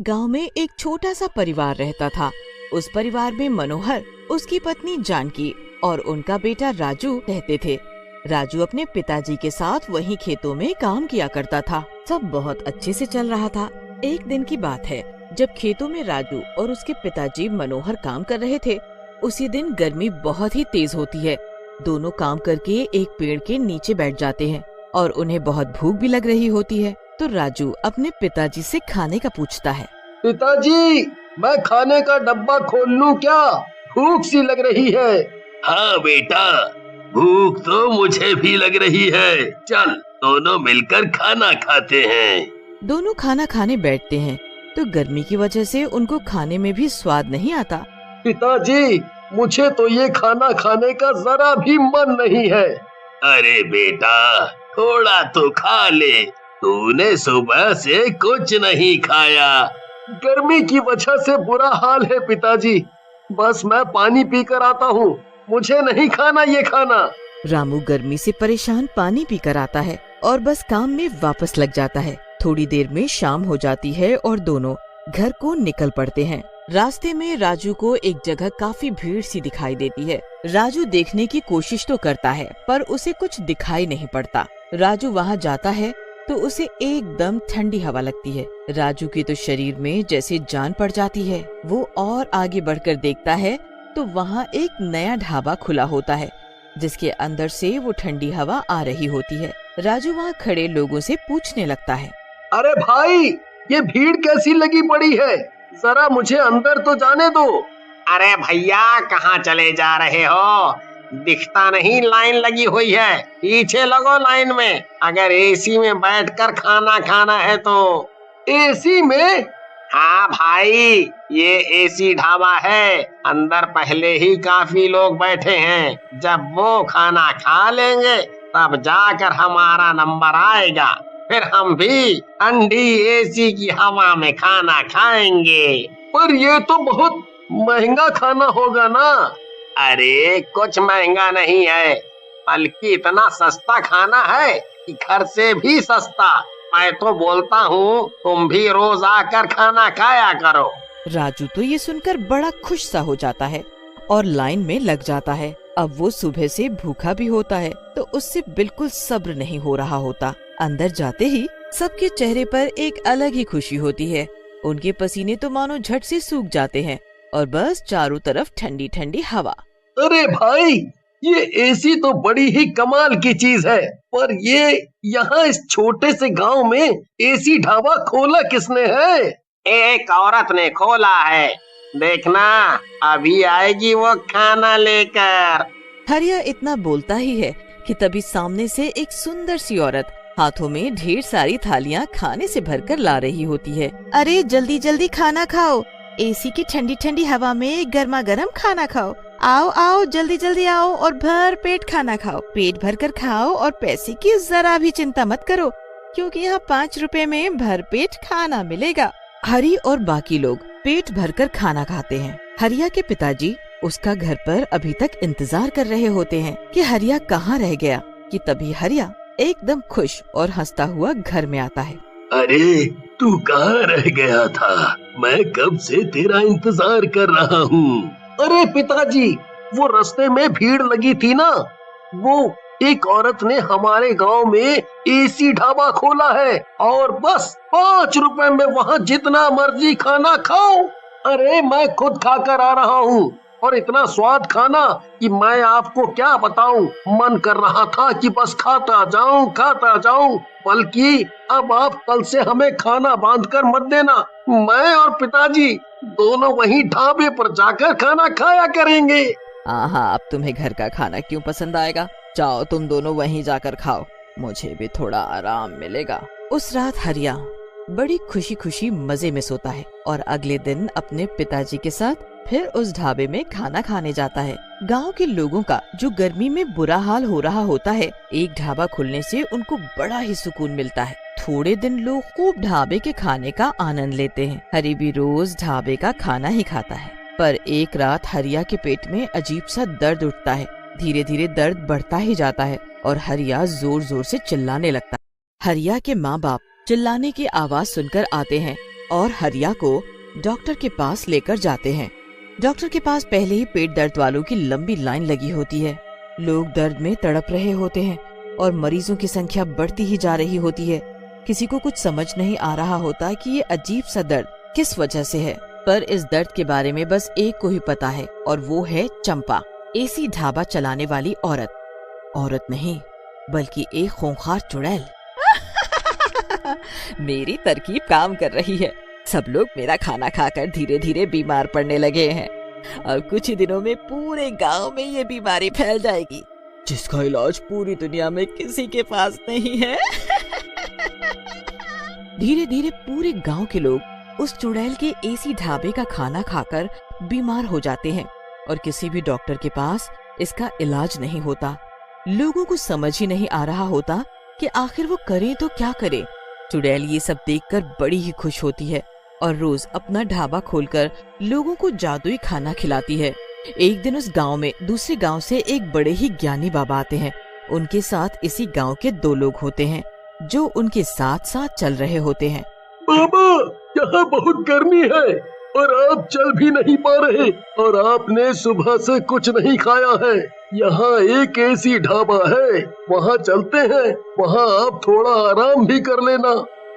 गांव में एक छोटा सा परिवार रहता था। उस परिवार में मनोहर, उसकी पत्नी जानकी और उनका बेटा राजू रहते थे। राजू अपने पिताजी के साथ वहीं खेतों में काम किया करता था। सब बहुत अच्छे से चल रहा था। एक दिन की बात है, जब खेतों में राजू और उसके पिताजी मनोहर काम कर रहे थे। उसी दिन गर्मी बहुत ही तेज होती है। दोनों काम करके एक पेड़ के नीचे बैठ जाते हैं और उन्हें बहुत भूख भी लग रही होती है। तो राजू अपने पिताजी से खाने का पूछता है। पिताजी, मैं खाने का डब्बा खोल लूं क्या? भूख सी लग रही है। हाँ बेटा, भूख तो मुझे भी लग रही है। चल दोनों मिलकर खाना खाते हैं। दोनों खाना खाने बैठते हैं तो गर्मी की वजह से उनको खाने में भी स्वाद नहीं आता। पिताजी, मुझे तो ये खाना खाने का जरा भी मन नहीं है। अरे बेटा, थोड़ा तो खा ले, तूने सुबह से कुछ नहीं खाया। गर्मी की वजह से बुरा हाल है पिताजी। बस मैं पानी पीकर आता हूँ, मुझे नहीं खाना ये खाना। रामू गर्मी से परेशान पानी पीकर आता है और बस काम में वापस लग जाता है। थोड़ी देर में शाम हो जाती है और दोनों घर को निकल पड़ते हैं। रास्ते में राजू को एक जगह काफी भीड़ सी दिखाई देती है। राजू देखने की कोशिश तो करता है पर उसे कुछ दिखाई नहीं पड़ता। राजू वहाँ जाता है तो उसे एकदम ठंडी हवा लगती है। राजू के तो शरीर में जैसे जान पड़ जाती है। वो और आगे बढ़कर देखता है तो वहाँ एक नया ढाबा खुला होता है जिसके अंदर से वो ठंडी हवा आ रही होती है। राजू वहाँ खड़े लोगों से पूछने लगता है। अरे भाई, ये भीड़ कैसी लगी पड़ी है? जरा मुझे अंदर तो जाने दो। अरे भैया, कहाँ चले जा रहे हो? दिखता नहीं लाइन लगी हुई है, पीछे लगो लाइन में। अगर एसी में बैठकर खाना खाना है तो। एसी में? हाँ भाई, ये एसी ढाबा है। अंदर पहले ही काफी लोग बैठे हैं। जब वो खाना खा लेंगे तब जाकर हमारा नंबर आएगा। फिर हम भी ठंडी एसी की हवा में खाना खाएंगे। पर ये तो बहुत महंगा खाना होगा ना? अरे कुछ महंगा नहीं है, बल्कि इतना सस्ता खाना है कि घर से भी सस्ता। मैं तो बोलता हूँ तुम भी रोज आकर खाना खाया करो। राजू तो ये सुनकर बड़ा खुश सा हो जाता है और लाइन में लग जाता है। अब वो सुबह से भूखा भी होता है तो उससे बिल्कुल सब्र नहीं हो रहा होता। अंदर जाते ही सबके चेहरे पर एक अलग ही खुशी होती है। उनके पसीने तो मानो झट से सूख जाते हैं और बस चारों तरफ ठंडी ठंडी हवा। अरे भाई, ये एसी तो बड़ी ही कमाल की चीज है। पर ये यहाँ इस छोटे से गांव में एसी ढाबा खोला किसने है? एक औरत ने खोला है। देखना, अभी आएगी वो खाना लेकर। हरिया इतना बोलता ही है कि तभी सामने से एक सुंदर सी औरत हाथों में ढेर सारी थालियां खाने से भरकर ला रही होती है। अरे जल्दी जल्दी खाना खाओ, एसी की ठंडी ठंडी हवा में गर्मा गर्म खाना खाओ। आओ आओ, जल्दी जल्दी आओ और भर पेट खाना खाओ। पेट भर कर खाओ और पैसे की जरा भी चिंता मत करो, क्योंकि यहाँ 5 रुपए में भर पेट खाना मिलेगा। हरी और बाकी लोग पेट भरकर खाना खाते हैं। हरिया के पिताजी उसका घर पर अभी तक इंतजार कर रहे होते हैं कि हरिया कहाँ रह गया। कि तभी हरिया एकदम खुश और हंसता हुआ घर में आता है। अरे तू कहाँ रह गया था? मैं कब से तेरा इंतजार कर रहा हूँ। अरे पिताजी, वो रास्ते में भीड़ लगी थी ना, वो एक औरत ने हमारे गांव में एसी ढाबा खोला है और बस 5 रुपए में वहाँ जितना मर्जी खाना खाओ। अरे मैं खुद खाकर आ रहा हूँ और इतना स्वाद खाना कि मैं आपको क्या बताऊं। मन कर रहा था कि बस खाता जाऊं। बल्कि अब आप कल से हमें खाना बांध कर मत देना। मैं और पिताजी दोनों वहीं ढाबे पर जाकर खाना खाया करेंगे। हाँ, अब तुम्हें घर का खाना क्यों पसंद आएगा? जाओ तुम दोनों वहीं जाकर खाओ, मुझे भी थोड़ा आराम मिलेगा। उस रात हरिया बड़ी खुशी खुशी मजे में सोता है और अगले दिन अपने पिताजी के साथ फिर उस ढाबे में खाना खाने जाता है। गांव के लोगों का जो गर्मी में बुरा हाल हो रहा होता है, एक ढाबा खुलने से उनको बड़ा ही सुकून मिलता है। थोड़े दिन लोग खूब ढाबे के खाने का आनंद लेते हैं। हरी भी रोज ढाबे का खाना ही खाता है। पर एक रात हरिया के पेट में अजीब सा दर्द उठता है। धीरे धीरे दर्द बढ़ता ही जाता है और हरिया जोर जोर से चिल्लाने लगता है। हरिया के माँ बाप चिल्लाने की आवाज सुनकर आते हैं और हरिया को डॉक्टर के पास लेकर जाते हैं। डॉक्टर के पास पहले ही पेट दर्द वालों की लंबी लाइन लगी होती है। लोग दर्द में तड़प रहे होते हैं और मरीजों की संख्या बढ़ती ही जा रही होती है। किसी को कुछ समझ नहीं आ रहा होता कि ये अजीब सा दर्द किस वजह से है, पर इस दर्द के बारे में बस एक को ही पता है और वो है चंपा, एसी ढाबा चलाने वाली औरत नहीं बल्कि एक खूंखार चुड़ैल। मेरी तरकीब काम कर रही है। सब लोग मेरा खाना खाकर धीरे धीरे बीमार पड़ने लगे हैं और कुछ ही दिनों में पूरे गांव में ये बीमारी फैल जाएगी जिसका इलाज पूरी दुनिया में किसी के पास नहीं है। धीरे धीरे पूरे गांव के लोग उस चुड़ैल के एसी ढाबे का खाना खाकर बीमार हो जाते हैं और किसी भी डॉक्टर के पास इसका इलाज नहीं होता। लोगों को समझ ही नहीं आ रहा होता कि आखिर वो करे तो क्या करे। चुड़ैल ये सब देखकर बड़ी ही खुश होती है और रोज अपना ढाबा खोलकर लोगों को जादुई खाना खिलाती है। एक दिन उस गांव में दूसरे गांव से एक बड़े ही ज्ञानी बाबा आते हैं। उनके साथ इसी गांव के 2 लोग होते हैं जो उनके साथ साथ चल रहे होते हैं। बाबा, यहाँ बहुत गर्मी है और आप चल भी नहीं पा रहे और आपने सुबह से कुछ नहीं खाया है। यहाँ एक एसी ढाबा है, वहाँ चलते हैं, वहाँ आप थोड़ा आराम भी कर लेना।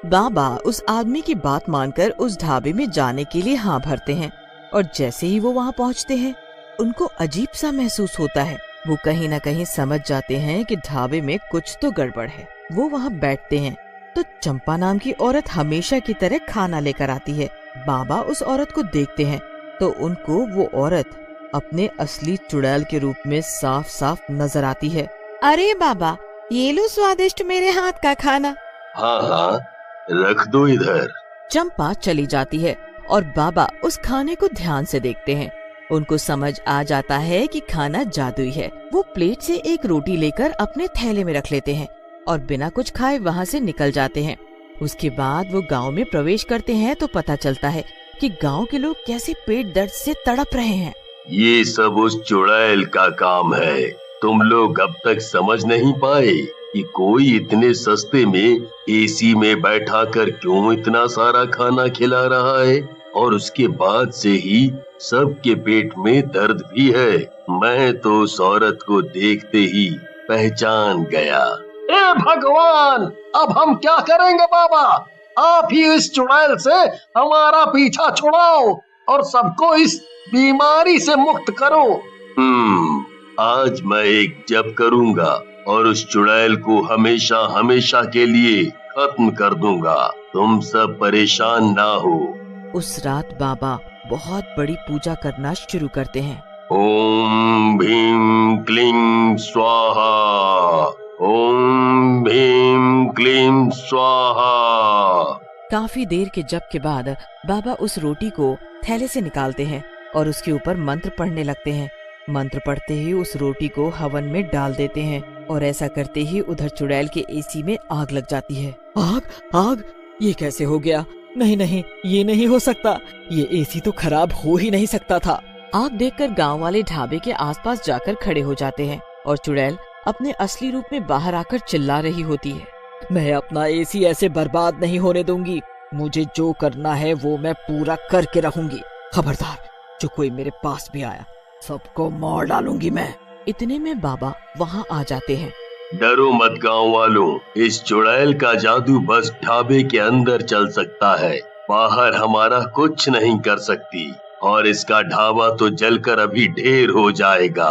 बाबा उस आदमी की बात मानकर उस ढाबे में जाने के लिए हाँ भरते हैं और जैसे ही वो वहाँ पहुँचते हैं उनको अजीब सा महसूस होता है। वो कहीं न कहीं समझ जाते हैं कि ढाबे में कुछ तो गड़बड़ है। वो वहाँ बैठते हैं तो चंपा नाम की औरत हमेशा की तरह खाना लेकर आती है। बाबा उस औरत को देखते हैं तो उनको वो औरत अपने असली चुड़ैल के रूप में साफ साफ नजर आती है। अरे बाबा, ये लो स्वादिष्ट मेरे हाथ का खाना। हाँ हाँ, रख दो इधर। चंपा चली जाती है और बाबा उस खाने को ध्यान से देखते हैं। उनको समझ आ जाता है कि खाना जादुई है। वो प्लेट से एक रोटी लेकर अपने थैले में रख लेते हैं और बिना कुछ खाए वहाँ से निकल जाते हैं। उसके बाद वो गांव में प्रवेश करते हैं तो पता चलता है कि गांव के लोग कैसे पेट दर्द से तड़प रहे हैं। ये सब उस चुड़ैल का काम है। तुम लोग अब तक समझ नहीं पाए कि कोई इतने सस्ते में एसी में बैठा कर क्यों इतना सारा खाना खिला रहा है और उसके बाद से ही सबके पेट में दर्द भी है। मैं तो उस औरत को देखते ही पहचान गया। हे भगवान, अब हम क्या करेंगे बाबा? आप ही इस चुड़ैल से हमारा पीछा छुड़ाओ और सबको इस बीमारी से मुक्त करो। आज मैं एक जप करूंगा और उस चुड़ैल को हमेशा हमेशा के लिए खत्म कर दूंगा। तुम सब परेशान ना हो। उस रात बाबा बहुत बड़ी पूजा करना शुरू करते हैं। ओम भीम क्लीं स्वाहा, ओम भीम क्लीं स्वाहा। काफी देर के जप के बाद बाबा उस रोटी को थैले से निकालते हैं और उसके ऊपर मंत्र पढ़ने लगते हैं। मंत्र पढ़ते ही उस रोटी को हवन में डाल देते हैं और ऐसा करते ही उधर चुड़ैल के एसी में आग लग जाती है। आग, ये कैसे हो गया? नहीं, ये नहीं हो सकता। ये एसी तो खराब हो ही नहीं सकता था। आग देखकर गांव वाले ढाबे के आसपास जाकर खड़े हो जाते हैं और चुड़ैल अपने असली रूप में बाहर आकर चिल्ला रही होती है। मैं अपना एसी ऐसे बर्बाद नहीं होने दूंगी। मुझे जो करना है वो मैं पूरा करके रहूंगी। खबरदार, जो कोई मेरे पास भी आया सबको मार डालूंगी मैं। इतने में बाबा वहाँ आ जाते हैं। डरो मत गांव वालों, इस चुड़ैल का जादू बस ढाबे के अंदर चल सकता है, बाहर हमारा कुछ नहीं कर सकती और इसका ढाबा तो जलकर अभी ढेर हो जाएगा।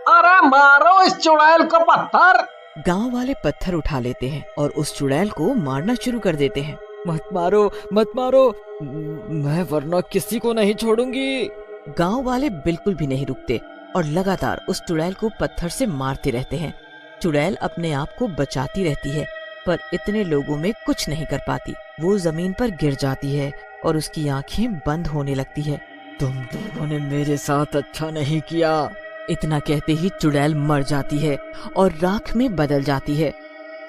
अरे मारो इस चुड़ैल को पत्थर। गांव वाले पत्थर उठा लेते हैं और उस चुड़ैल को मारना शुरू कर देते हैं। मत मारो, मैं वरना किसी को नहीं छोड़ूंगी। गांव वाले बिल्कुल भी नहीं रुकते और लगातार उस चुड़ैल को पत्थर से मारते रहते हैं। चुड़ैल अपने आप को बचाती रहती है पर इतने लोगों में कुछ नहीं कर पाती। वो जमीन पर गिर जाती है और उसकी आंखें बंद होने लगती है। तुम लोगों ने मेरे साथ अच्छा नहीं किया। इतना कहते ही चुड़ैल मर जाती है और राख में बदल जाती है।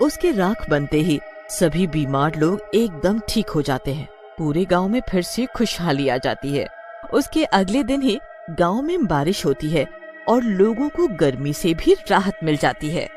उसके राख बनते ही सभी बीमार लोग एकदम ठीक हो जाते हैं। पूरे गांव में फिर से खुशहाली आ जाती है। उसके अगले दिन ही गांव में बारिश होती है और लोगों को गर्मी से भी राहत मिल जाती है।